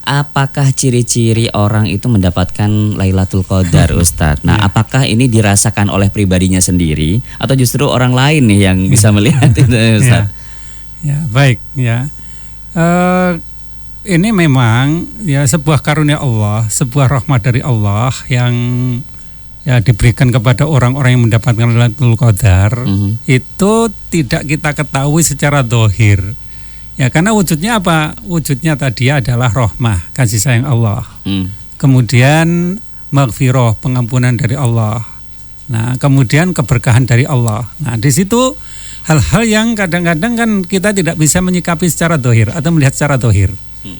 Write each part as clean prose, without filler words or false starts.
apakah ciri-ciri orang itu mendapatkan Lailatul Qadar, Ustadz? Nah, apakah ini dirasakan oleh pribadinya sendiri atau justru orang lain nih yang bisa melihat itu, Ustadz? Ya, baik ya. Ini memang ya sebuah karunia Allah, sebuah rahmat dari Allah yang ya diberikan kepada orang-orang yang mendapatkan Lailatul Qadar. Itu tidak kita ketahui secara zahir. Ya, karena wujudnya apa? Wujudnya tadi adalah rahmah, kasih sayang Allah. Kemudian maghfirah, pengampunan dari Allah. Nah, kemudian keberkahan dari Allah. Nah, di situ hal-hal yang kadang-kadang kan kita tidak bisa menyikapi secara zahir atau melihat secara zahir.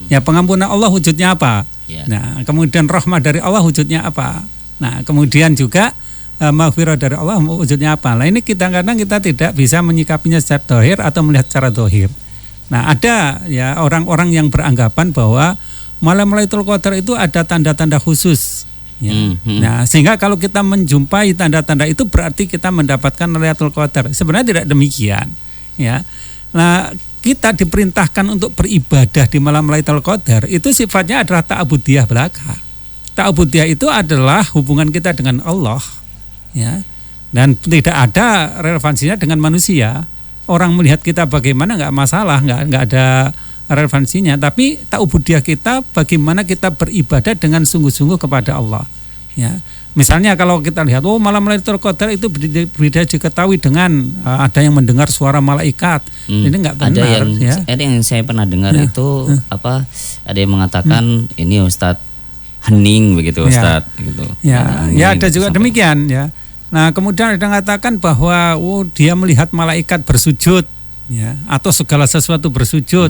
Ya, pengampunan Allah wujudnya apa? Nah, kemudian rahmah dari Allah wujudnya apa? Nah, kemudian juga maghfirah dari Allah wujudnya apa? Nah, ini kadang-kadang kita tidak bisa menyikapinya secara zahir atau melihat secara zahir. Nah, ada ya orang-orang yang beranggapan bahwa malam Lailatul Qadar itu ada tanda-tanda khusus. Ya. Nah, sehingga kalau kita menjumpai tanda-tanda itu berarti kita mendapatkan Lailatul Qadar. Sebenarnya tidak demikian. Ya. Nah, kita diperintahkan untuk beribadah di malam Lailatul Qadar itu sifatnya adalah ta'abudiyah belaka. Ta'abudiyah itu adalah hubungan kita dengan Allah. Ya. Dan tidak ada relevansinya dengan manusia. Orang melihat kita bagaimana nggak masalah, nggak ada relevansinya. Tapi ta'ubudiyah kita bagaimana kita beribadah dengan sungguh-sungguh kepada Allah. Ya, misalnya kalau kita lihat, malam Lailatul Qadar itu bisa diketahui dengan ada yang mendengar suara malaikat. Ini nggak benar. Ada yang saya pernah dengar itu apa? Ada yang mengatakan ini Ustadz hening begitu, Ustadz. Gitu. Ya ada juga demikian ya. Nah, kemudian ada yang mengatakan bahwa dia melihat malaikat bersujud, ya, atau segala sesuatu bersujud.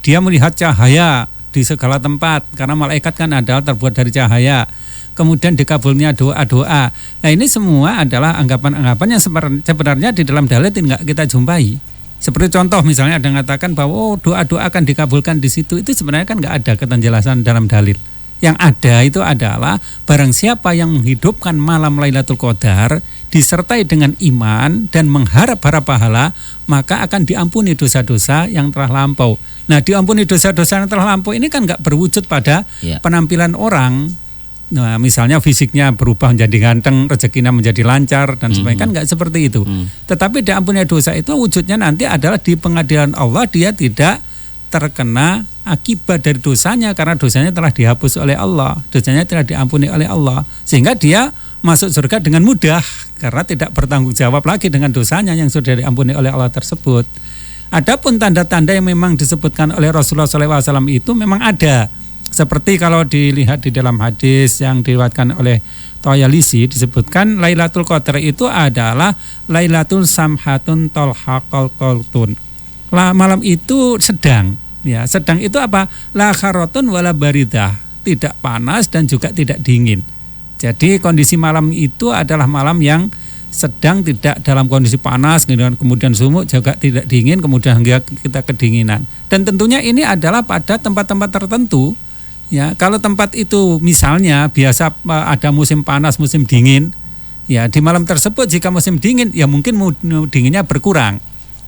Dia melihat cahaya di segala tempat karena malaikat kan adalah terbuat dari cahaya. Kemudian dikabulnya doa-doa. Nah, ini semua adalah anggapan-anggapan yang sebenarnya di dalam dalil tidak kita jumpai. Seperti contoh misalnya ada yang mengatakan bahwa doa-doa akan dikabulkan di situ. Itu sebenarnya kan nggak ada penjelasan dalam dalil. Yang ada itu adalah barang siapa yang menghidupkan malam Lailatul Qadar disertai dengan iman dan mengharap-harap pahala, maka akan diampuni dosa-dosa yang telah lampau. Nah, diampuni dosa-dosa yang telah lampau ini kan nggak berwujud pada penampilan orang. Nah, misalnya fisiknya berubah menjadi ganteng, rezekinya menjadi lancar dan sebagainya, kan nggak seperti itu. Tetapi diampuni dosa itu wujudnya nanti adalah di pengadilan Allah dia tidak terkena akibat dari dosanya karena dosanya telah dihapus oleh Allah, dosanya telah diampuni oleh Allah, sehingga dia masuk surga dengan mudah karena tidak bertanggung jawab lagi dengan dosanya yang sudah diampuni oleh Allah tersebut. Adapun tanda-tanda yang memang disebutkan oleh Rasulullah SAW itu memang ada, seperti kalau dilihat di dalam hadis yang diriwayatkan oleh Thayalisi disebutkan Lailatul Qadar itu adalah Lailatul Samhatun Tolhaqal Qaltun. Malam itu sedang. Ya, sedang itu apa? La kharotun wala baridah, tidak panas dan juga tidak dingin. Jadi kondisi malam itu adalah malam yang sedang, tidak dalam kondisi panas, kemudian sumuk, juga tidak dingin, kemudian hingga kita kedinginan. Dan tentunya ini adalah pada tempat-tempat tertentu. Ya, kalau tempat itu misalnya biasa ada musim panas, musim dingin, ya di malam tersebut jika musim dingin, ya mungkin dinginnya berkurang.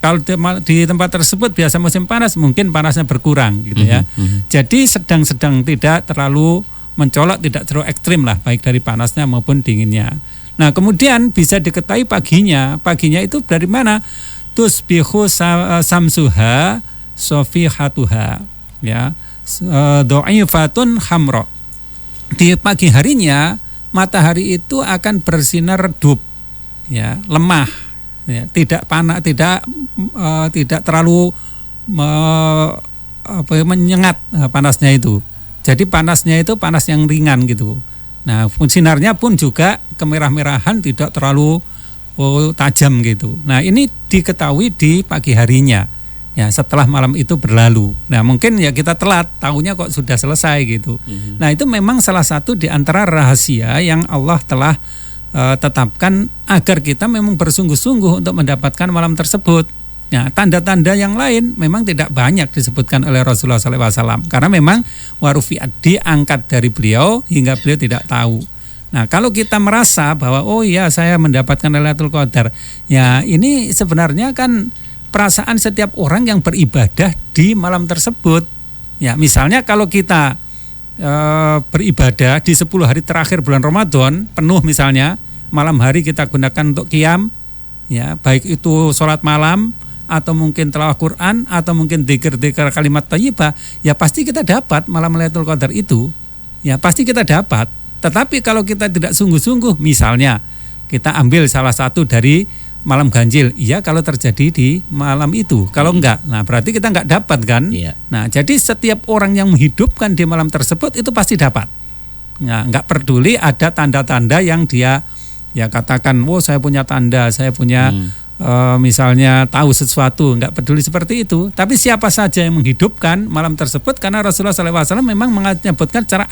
Kalau di tempat tersebut biasa musim panas, mungkin panasnya berkurang gitu ya. Jadi sedang-sedang, tidak terlalu mencolok, tidak terlalu ekstrim lah, baik dari panasnya maupun dinginnya. Nah, kemudian bisa diketahui paginya itu dari mana? Tusbihu samsuha sofihatuha, ya, do'ifatun hamro. Di pagi harinya matahari itu akan bersinar redup, ya, lemah. Ya, tidak panas, tidak terlalu menyengat panasnya itu. Jadi panasnya itu panas yang ringan gitu. Nah, sinarnya pun juga kemerah-merahan, tidak terlalu tajam gitu. Nah, ini diketahui di pagi harinya. Ya, setelah malam itu berlalu. Nah, mungkin ya kita telat, tahunya kok sudah selesai gitu. Nah, itu memang salah satu di antara rahasia yang Allah telah tetapkan agar kita memang bersungguh-sungguh untuk mendapatkan malam tersebut. Ya, tanda-tanda yang lain memang tidak banyak disebutkan oleh Rasulullah SAW karena memang warufi'at diangkat dari beliau hingga beliau tidak tahu. Nah, kalau kita merasa bahwa oh iya saya mendapatkan Lailatul Qadar, ya ini sebenarnya kan perasaan setiap orang yang beribadah di malam tersebut. Ya, misalnya kalau kita beribadah di 10 hari terakhir bulan Ramadan penuh misalnya, malam hari kita gunakan untuk qiyam, ya, baik itu sholat malam atau mungkin tilawah Quran atau mungkin dzikir-dzikir kalimat thayyibah, ya pasti kita dapat malam Lailatul Qadar itu. Ya pasti kita dapat. Tetapi kalau kita tidak sungguh-sungguh, misalnya kita ambil salah satu dari malam ganjil, iya kalau terjadi di malam itu. Kalau enggak, nah berarti kita enggak dapat kan? Iya. Nah jadi setiap orang yang menghidupkan di malam tersebut itu pasti dapat. Nah, enggak peduli ada tanda-tanda yang dia ya katakan, saya punya tanda, saya punya misalnya tahu sesuatu, enggak peduli seperti itu. Tapi siapa saja yang menghidupkan malam tersebut, karena Rasulullah SAW memang menyebutkan secara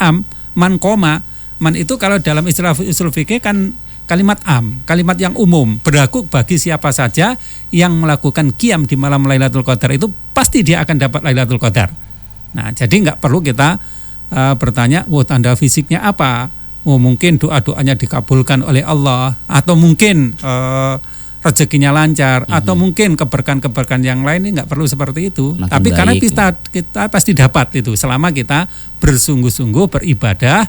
man koma. Man itu kalau dalam istilah usul fikih kan kalimat kalimat yang umum, berlaku bagi siapa saja yang melakukan qiyam di malam Lailatul Qadar itu pasti dia akan dapat Lailatul Qadar. Nah, jadi enggak perlu kita bertanya, tanda fisiknya apa? Mungkin doa-doanya dikabulkan oleh Allah, atau mungkin rezekinya lancar, atau mungkin keberkahan-keberkahan yang lain, ini nggak perlu seperti itu. Makin tapi karena baik, kita pasti dapat itu selama kita bersungguh-sungguh beribadah,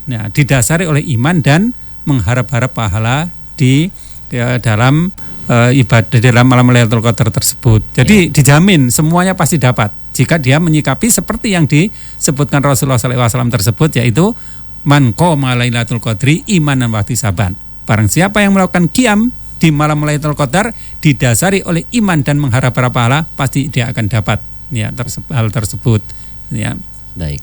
nah, didasari oleh iman dan mengharap-harap pahala di dalam ibadah dalam malam Lailatul Qadar tersebut. Jadi dijamin semuanya pasti dapat jika dia menyikapi seperti yang disebutkan Rasulullah SAW tersebut, yaitu man qoma Lailatul Qadri imanan wa ihtisaban. Barang siapa yang melakukan qiyam di malam Lailatul Qadar didasari oleh iman dan mengharap pahala, pasti dia akan dapat hal tersebut. Ya. Baik.